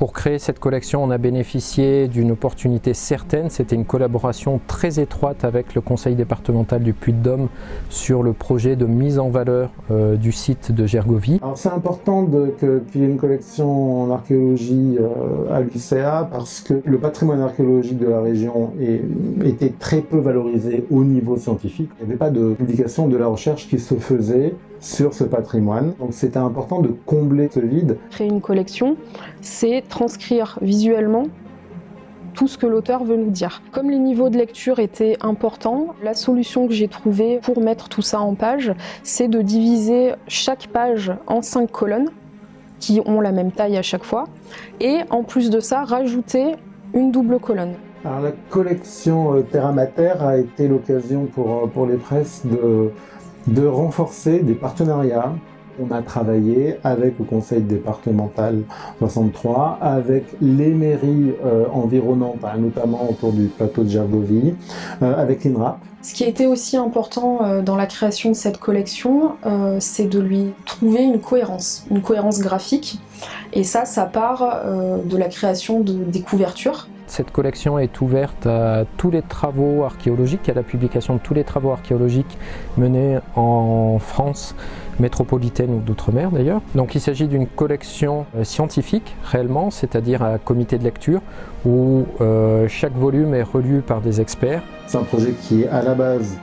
Pour créer cette collection, on a bénéficié d'une opportunité certaine. C'était une collaboration très étroite avec le conseil départemental du Puy-de-Dôme sur le projet de mise en valeur du site de Gergovie. Alors c'est important qu'il y ait une collection en archéologie à l'UCA parce que le patrimoine archéologique de la région était très peu valorisé au niveau scientifique. Il n'y avait pas de publication de la recherche qui se faisait sur ce patrimoine. Donc c'était important de combler ce vide. Créer une collection, c'est transcrire visuellement tout ce que l'auteur veut nous dire. Comme les niveaux de lecture étaient importants, la solution que j'ai trouvée pour mettre tout ça en page, c'est de diviser chaque page en 5 colonnes qui ont la même taille à chaque fois, et en plus de ça, rajouter une double colonne. Alors, la collection Terra Mater a été l'occasion pour les presses de renforcer des partenariats. On a travaillé avec le conseil départemental 63, avec les mairies environnantes, notamment autour du plateau de Gergovie, avec l'INRAP. Ce qui a été aussi important dans la création de cette collection, c'est de lui trouver une cohérence graphique. Et ça part de la création des couvertures. Cette collection est ouverte à tous les travaux archéologiques, à la publication de tous les travaux archéologiques menés en France métropolitaine ou d'outre-mer d'ailleurs. Donc il s'agit d'une collection scientifique réellement, c'est-à-dire un comité de lecture où chaque volume est relu par des experts. C'est un projet qui est à la base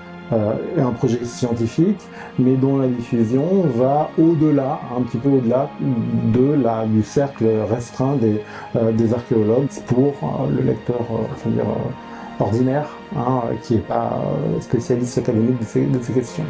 un projet scientifique, mais dont la diffusion va au-delà, un petit peu au-delà du cercle restreint des archéologues pour le lecteur ordinaire, qui n'est pas spécialiste académique de ces questions.